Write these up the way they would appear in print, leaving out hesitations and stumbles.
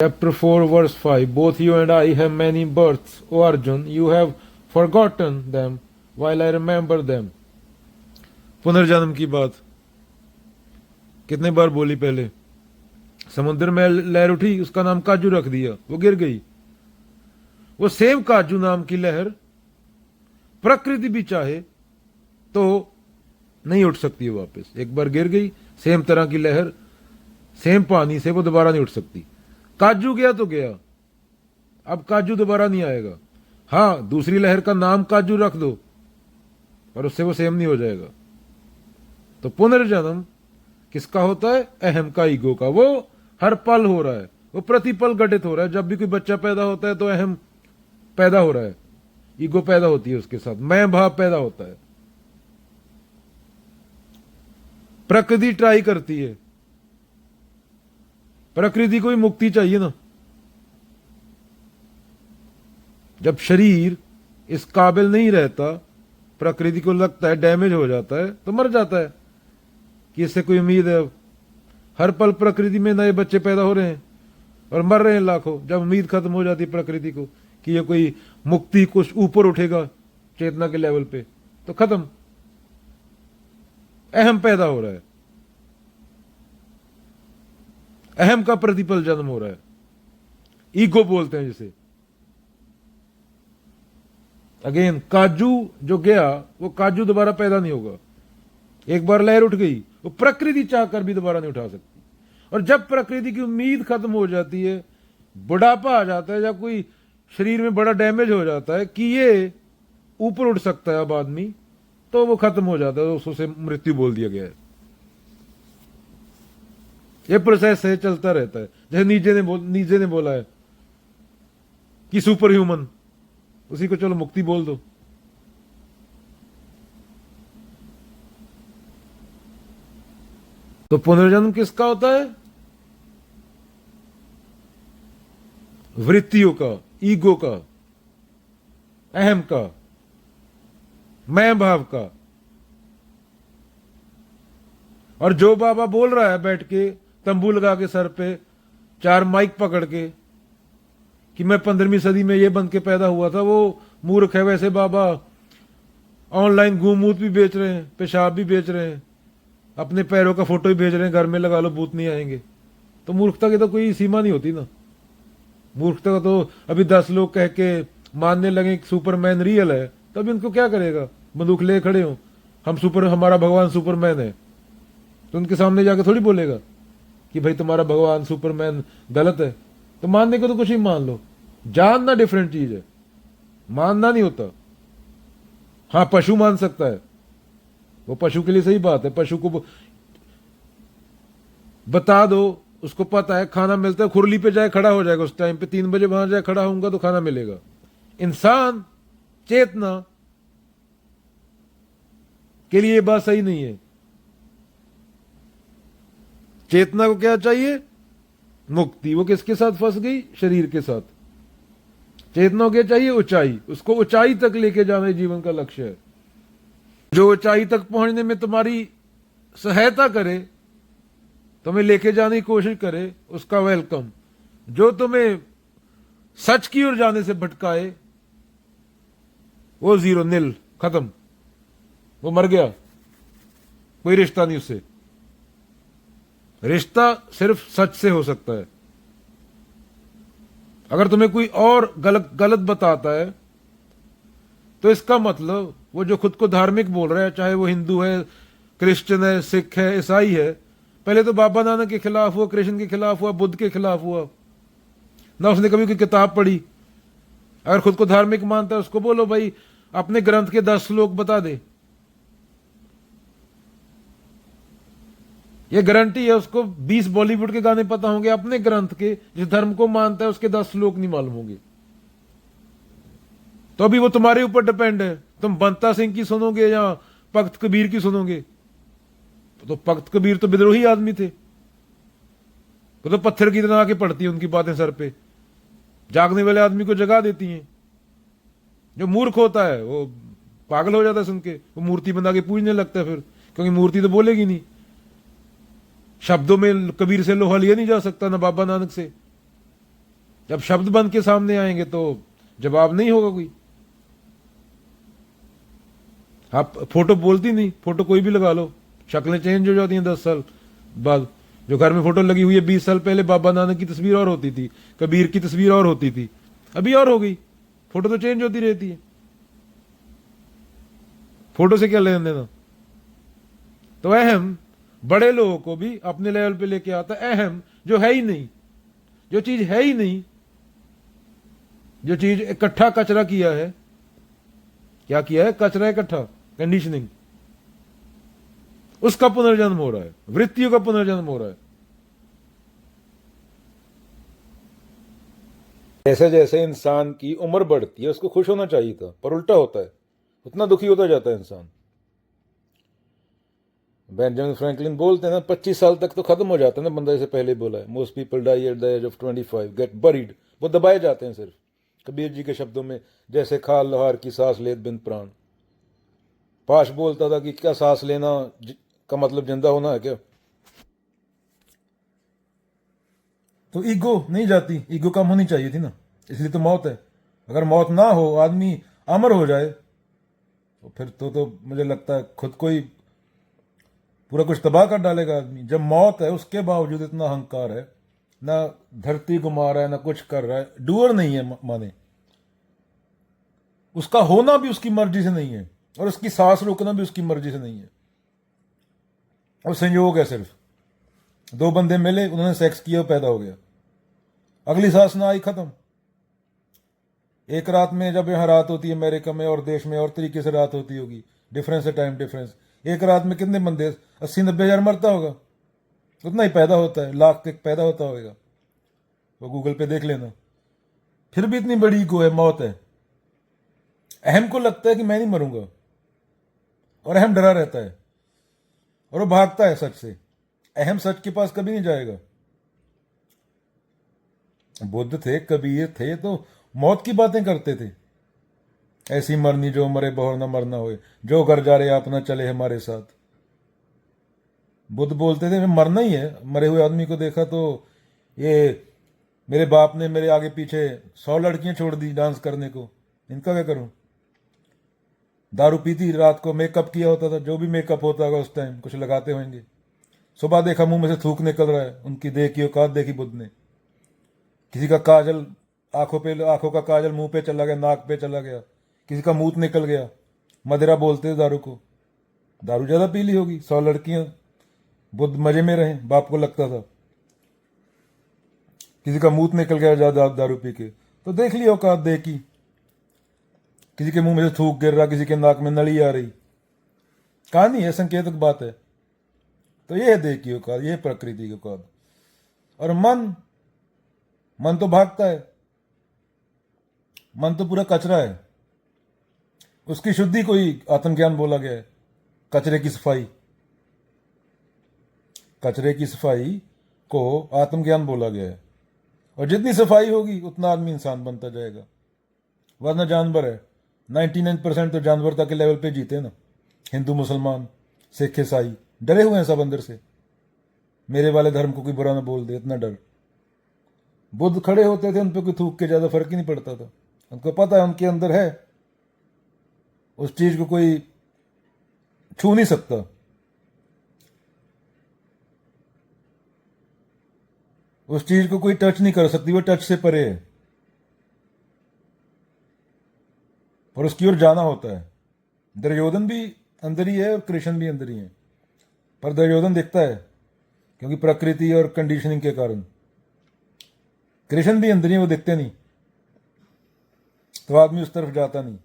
Chapter 4, verse 5. Both you and I have many births, O Arjun. You have forgotten them while I remember them. पुनर्जन्म की बात कितने बार बोली पहले। समुद्र में लहर उठी, उसका नाम काजू रख दिया, वो गिर गई। वो सेम काजू नाम की लहर प्रकृति भी चाहे तो नहीं उठ सकती है वापस। एक बार गिर गई सेम तरह की लहर, सेम पानी से, वो दोबारा नहीं उठ सकती। काजू गया तो गया, अब काजू दोबारा नहीं आएगा। हां, दूसरी लहर का नाम काजू रख दो, पर उससे वो सेम नहीं हो जाएगा। तो पुनर्जन्म किसका होता है? अहम का, ईगो का। वो हर पल हो रहा है, वो प्रतिपल घटित हो रहा है। जब भी कोई बच्चा पैदा होता है तो अहम पैदा हो रहा है, ईगो पैदा होती है उसके साथ, मैं भाव पैदा होता है। प्रकृति ट्राई करती है, प्रकृति को ही मुक्ति चाहिए ना। जब शरीर इस काबिल नहीं रहता, प्रकृति को लगता है डैमेज हो जाता है, तो मर जाता है कि इससे कोई उम्मीद है। अब हर पल प्रकृति में नए बच्चे पैदा हो रहे हैं और मर रहे हैं लाखों। जब उम्मीद खत्म हो जाती है प्रकृति को कि ये कोई मुक्ति कुछ ऊपर उठेगा चेतना के लेवल पे, तो खत्म, अहम पैदा हो रहा है, अहम का प्रतिपल जन्म हो रहा है। ईगो बोलते हैं जिसे। अगेन, काजू जो गया वो काजू दोबारा पैदा नहीं होगा। एक बार लहर उठ गई, वो प्रकृति चाहकर भी दोबारा नहीं उठा सकती। और जब प्रकृति की उम्मीद खत्म हो जाती है, बुढ़ापा आ जाता है, जब कोई शरीर में बड़ा डैमेज हो जाता है कि ये ऊपर उठ सकता है अब आदमी, तो वो खत्म हो जाता है, उसे मृत्यु बोल दिया गया है। ये प्रोसेस है, चलता रहता है। जैसे नीचे ने बोला है कि सुपर ह्यूमन, उसी को चलो मुक्ति बोल दो। तो पुनर्जन्म किसका होता है? वृत्तियों का, ईगो का, अहम का, मैं भाव का। और जो बाबा बोल रहा है बैठ के तंबू लगा के सर पे, चार माइक पकड़ के, कि मैं 15वीं सदी में ये बन के पैदा हुआ था, वो मूर्ख है। वैसे बाबा ऑनलाइन गूमूत भी बेच रहे हैं, पेशाब भी बेच रहे हैं, अपने पैरों का फोटो भी भेज रहे हैं, घर में लगा लो भूत नहीं आएंगे। तो मूर्खता की तो कोई सीमा नहीं होती ना। मूर्खता का तो अभी 10 लोग कह के मानने लगे कि सुपरमैन रियल है, तब इनको क्या करेगा? बंदूक ले खड़े हो, हमारा भगवान सुपरमैन है, तो उनके सामने जाके थोड़ी बोलेगा कि भाई तुम्हारा भगवान सुपरमैन गलत है। तो मानने को तो कुछ ही मान लो, जानना डिफरेंट चीज है, मानना नहीं होता। हाँ, पशु मान सकता है, वो पशु के लिए सही बात है। पशु को बता दो, उसको पता है खाना मिलता है, खुरली पे जाए खड़ा हो जाएगा उस टाइम पे, 3 बजे वहां जाए खड़ा होऊंगा तो खाना मिलेगा। इंसान चेतना के लिए ये बात सही नहीं है। चेतना को क्या चाहिए? मुक्ति। वो किसके साथ फंस गई? शरीर के साथ। चेतना को क्या चाहिए? ऊंचाई। उसको ऊंचाई तक लेके जाना जीवन का लक्ष्य है। जो ऊंचाई तक पहुंचने में तुम्हारी सहायता करे, तुम्हें लेके जाने की कोशिश करे, उसका वेलकम। जो तुम्हें सच की ओर जाने से भटकाए, वो जीरो, नील, खत्म, वो मर गया, कोई रिश्ता नहीं उससे। रिश्ता सिर्फ सच से हो सकता है। अगर तुम्हें कोई और गलत बताता है, तो इसका मतलब वो जो खुद को धार्मिक बोल रहा है, चाहे वो हिंदू है, क्रिश्चियन है, सिख है, ईसाई है, पहले तो बाबा नानक के खिलाफ हुआ, कृष्ण के खिलाफ हुआ, बुद्ध के खिलाफ हुआ ना, उसने कभी कोई किताब पढ़ी। अगर खुद को धार्मिक मानता है, उसको बोलो भाई अपने ग्रंथ के 10 श्लोक बता दे। ये गारंटी है उसको 20 बॉलीवुड के गाने पता होंगे, अपने ग्रंथ के, जिस धर्म को मानता है उसके 10 श्लोक नहीं मालूम होंगे। तो अभी वो तुम्हारे ऊपर डिपेंड है, तुम बंता सिंह की सुनोगे या भक्त कबीर की सुनोगे। तो भक्त कबीर तो विद्रोही आदमी थे, वो तो पत्थर की तरह आके पड़ती है उनकी बातें सर पे, जागने वाले आदमी को जगा देती हैं। जो मूर्ख होता है वो पागल हो जाता है सुन के, वो मूर्ति बना के पूजने लगता है फिर, क्योंकि मूर्ति तो बोलेगी नहीं। शब्दों में कबीर से लोहा लिया नहीं जा सकता, ना बाबा नानक से। जब शब्द बन के सामने आएंगे तो जवाब नहीं होगा कोई। आप फोटो बोलती नहीं, फोटो कोई भी लगा लो, शक्लें चेंज हो जाती हैं 10 साल बाद। जो घर में फोटो लगी हुई है 20 साल पहले बाबा नानक की तस्वीर और होती थी, कबीर की तस्वीर और होती थी, अभी और हो गई। फोटो तो चेंज होती रहती है, फोटो से क्या लेना देना। तो अहम बड़े लोगों को भी अपने लेवल पे लेके आता है। अहम जो है ही नहीं, जो चीज है ही नहीं, जो चीज इकट्ठा कचरा किया है, क्या किया है, कचरा इकट्ठा, कंडीशनिंग, उसका पुनर्जन्म हो रहा है, वृत्तियों का पुनर्जन्म हो रहा है। जैसे जैसे इंसान की उम्र बढ़ती है उसको खुश होना चाहिए था, पर उल्टा होता है, उतना दुखी होता जाता है इंसान। बेंजामिन फ्रैंकलिन बोलते हैं ना, 25 साल तक तो खत्म हो जाता है ना बंदा, जैसे पहले बोला है, most people die at the age of 25, get buried, वो दबाए जाते हैं सिर्फ। कबीर जी के शब्दों में, जैसे खाल लोहार की सांस लेत बिन प्राण। पाश बोलता था कि क्या सांस लेना का मतलब जिंदा होना है क्या? तो ईगो नहीं जाती, ईगो कम होनी चाहिए थी ना, इसलिए तो मौत है। अगर मौत ना हो, आदमी अमर हो जाए, तो फिर तो मुझे लगता है खुद को ही पूरा कुछ तबाह कर डालेगा आदमी। जब मौत है उसके बावजूद इतना अहंकार है, ना धरती घुमा रहा है, ना कुछ कर रहा है, डूअर नहीं है माने, उसका होना भी उसकी मर्जी से नहीं है, और उसकी सांस रोकना भी उसकी मर्जी से नहीं है, और संयोग है सिर्फ। दो बंदे मिले, उन्होंने सेक्स किया, पैदा हो गया, अगली सांस ना आई, खत्म। एक रात में, जब यहाँ रात होती है अमेरिका में और देश में और तरीके से रात होती होगी, डिफरेंस है, टाइम डिफरेंस, एक रात में कितने बंदे, 80-90 हजार मरता होगा, उतना ही पैदा होता है, लाख तक पैदा होता होगा, वो गूगल पे देख लेना। फिर भी इतनी बड़ी ईगो है, मौत है। अहम को लगता है कि मैं नहीं मरूंगा, और अहम डरा रहता है, और वो भागता है सच से। अहम सच के पास कभी नहीं जाएगा। बुद्ध थे, कबीर थे, तो मौत की बातें करते थे, ऐसी मरनी जो मरे बहुर न मरना होए, जो घर जा रहे आप न चले हमारे साथ। बुद्ध बोलते थे मरना ही है। मरे हुए आदमी को देखा तो, ये मेरे बाप ने मेरे आगे पीछे 100 लड़कियां छोड़ दी डांस करने को, इनका क्या करूं। दारू पीती, रात को मेकअप किया होता था, जो भी मेकअप होता होगा उस टाइम कुछ लगाते होंगे। सुबह देखा मुंह में से थूक निकल रहा है, उनकी देखी औकात देखी बुद्ध ने। किसी का काजल आंखों का काजल मुंह पे चला गया, नाक पे चला गया, किसी का मूत निकल गया। मदिरा बोलते थे दारू को, दारू ज्यादा पी ली होगी, 100 लड़कियां, बुद्ध मजे में रहे, बाप को लगता था। किसी का मूत निकल गया ज्यादा दारू पी के, तो देख ली औकात देखी। किसी के मुंह में से थूक गिर रहा, किसी के नाक में नली आ रही, कहानी है, संकेतक बात है। तो ये है देह की औकात, ये है प्रकृति की औकात। और मन तो भागता है, मन तो पूरा कचरा है, उसकी शुद्धि को ही आत्मज्ञान बोला गया है। कचरे की सफाई, कचरे की सफाई को आत्मज्ञान बोला गया है। और जितनी सफाई होगी उतना आदमी इंसान बनता जाएगा, वरना जानवर है। 99% तो जानवरता के लेवल पे जीते ना। हिंदू, मुसलमान, सिख, ईसाई डरे हुए हैं सब अंदर से, मेरे वाले धर्म को कोई बुरा ना बोल दे, इतना डर। बुद्ध खड़े होते थे, उन पर कोई थूक के ज्यादा फर्क ही नहीं पड़ता था, उनको पता है उनके अंदर है, उस चीज को कोई छू नहीं सकता। उस चीज को कोई टच नहीं कर सकती, वो टच से परे है, और उसकी ओर जाना होता है। दुर्योधन भी अंदर ही है और कृष्ण भी अंदर ही है, पर दुर्योधन दिखता है क्योंकि प्रकृति और कंडीशनिंग के कारण। कृष्ण भी अंदर ही, वो दिखते नहीं, तो आदमी उस तरफ जाता नहीं,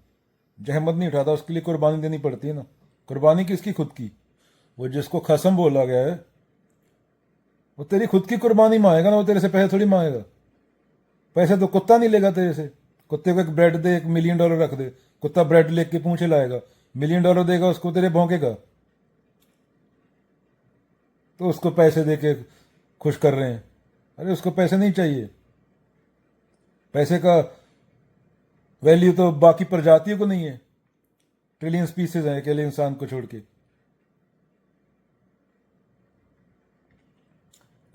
जहमत नहीं उठाता, उसके लिए कुर्बानी देनी पड़ती है ना। कुर्बानी किसकी? खुद की। वो जिसको खसम बोला गया है, वो तेरी खुद की कुर्बानी मांगेगा ना, वो तेरे से पैसे थोड़ी मांगेगा। पैसे तो कुत्ता नहीं लेगा तेरे से। कुत्ते को एक ब्रेड दे, $1 मिलियन रख दे, कुत्ता ब्रेड लेके पूछे लाएगा, $1 मिलियन देगा उसको, तेरे भौंकेगा। तो उसको पैसे दे के खुश कर रहे हैं। अरे उसको पैसे नहीं चाहिए, पैसे का वैल्यू तो बाकी प्रजातियों को नहीं है। ट्रिलियन स्पीसीज है अकेले इंसान को छोड़ के।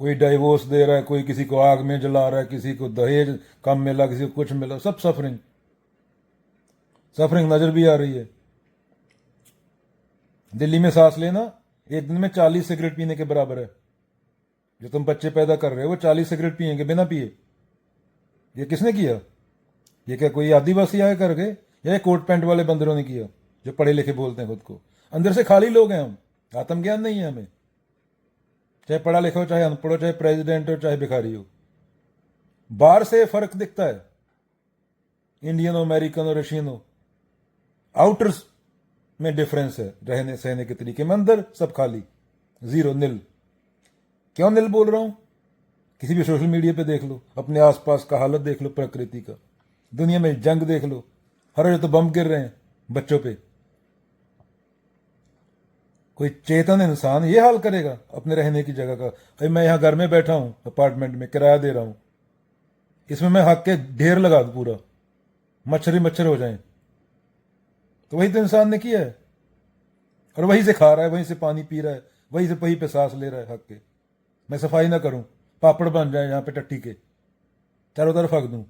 कोई डाइवोर्स दे रहा है, कोई किसी को आग में जला रहा है, किसी को दहेज कम मिला, किसी को कुछ मिला, सब सफरिंग। सफरिंग नजर भी आ रही है। दिल्ली में सांस लेना एक दिन में 40 सिगरेट पीने के बराबर है। जो तुम बच्चे पैदा कर रहे हो वो 40 सिगरेट पिएंगे बिना पिए। ये किसने किया? ये क्या कोई आदिवासी आए करके, या ये कोट पैंट वाले बंदरों ने किया जो पढ़े लिखे बोलते हैं खुद को? अंदर से खाली लोग हैं हम, आत्मज्ञान नहीं है हमें। चाहे पढ़ा लिखा हो, चाहे अनपढ़ हो, चाहे प्रेसिडेंट हो, चाहे भिखारी हो। बाहर से फर्क दिखता है, इंडियन हो, अमेरिकन हो, रशियन हो, आउटर में डिफरेंस है रहने सहने के तरीके में। अंदर सब खाली, जीरो, नील। क्यों नील बोल रहा हूं? किसी भी सोशल मीडिया पे देख लो, अपने आसपास का हालत देख लो, प्रकृति का, दुनिया में जंग देख लो, हर रोज तो बम गिर रहे हैं बच्चों पे। कोई चेतन इंसान ये हाल करेगा अपने रहने की जगह का? अरे मैं यहां घर में बैठा हूं, अपार्टमेंट में किराया दे रहा हूं, इसमें मैं हक के ढेर लगा दूं पूरा, मच्छर ही मच्छर हो जाए। तो वही तो इंसान ने किया है, और वहीं से खा रहा है, वहीं से पानी पी रहा है, वहीं पे सांस ले रहा है हक के। मैं सफाई ना करूं, पापड़ बन जाए यहां पे टट्टी के, चारों तरफ हक दूं,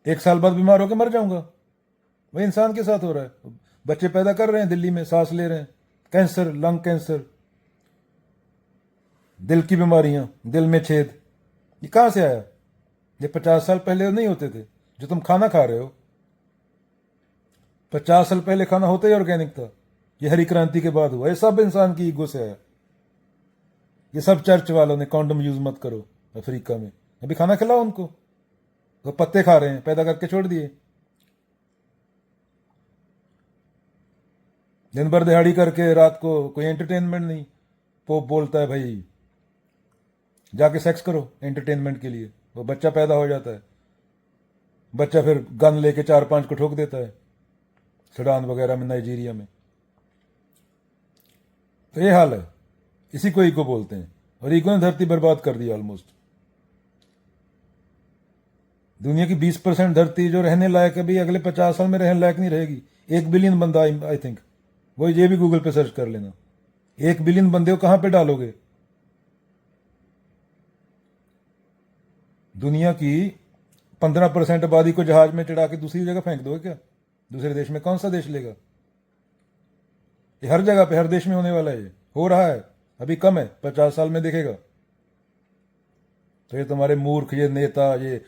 1 साल बाद बीमार होकर मर जाऊंगा। वही इंसान के साथ हो रहा है। बच्चे पैदा कर रहे हैं, दिल्ली में सांस ले रहे हैं, कैंसर, लंग कैंसर, दिल की बीमारियां, दिल में छेद। ये कहां से आया? ये 50 साल पहले नहीं होते थे। जो तुम खाना खा रहे हो, 50 साल पहले खाना होता ही ऑर्गेनिक था। ये हरी क्रांति के बाद हुआ। ये सब इंसान की ईगो से आया। ये सब चर्च वालों ने कॉन्डम यूज मत करो अफ्रीका में, अभी खाना खिलाओ उनको, तो पत्ते खा रहे हैं, पैदा करके छोड़ दिए। दिन भर दिहाड़ी करके रात को कोई एंटरटेनमेंट नहीं। पोप बोलता है भाई जाके सेक्स करो एंटरटेनमेंट के लिए, वो बच्चा पैदा हो जाता है। बच्चा फिर गन लेके 4-5 को ठोक देता है, सूडान वगैरह में, नाइजीरिया में। तो ये हाल है, इसी को ईगो बोलते हैं। और ईगो ने धरती बर्बाद कर दी ऑलमोस्ट। दुनिया की 20% धरती जो रहने लायक है, भी अगले 50 साल में रहने लायक नहीं रहेगी। 1 बिलियन बंदा, आई थिंक, वो ये भी गूगल पे सर्च कर लेना, 1 बिलियन बंदे को कहां पे डालोगे? दुनिया की 15% आबादी को जहाज में चढ़ा के दूसरी जगह फेंक दोगे क्या? दूसरे देश में? कौन सा देश लेगा? ये हर जगह पे, हर देश में होने वाला है। ये हो रहा है, अभी कम है, 50 साल में दिखेगा। तो ये तुम्हारे मूर्ख, ये नेता, ये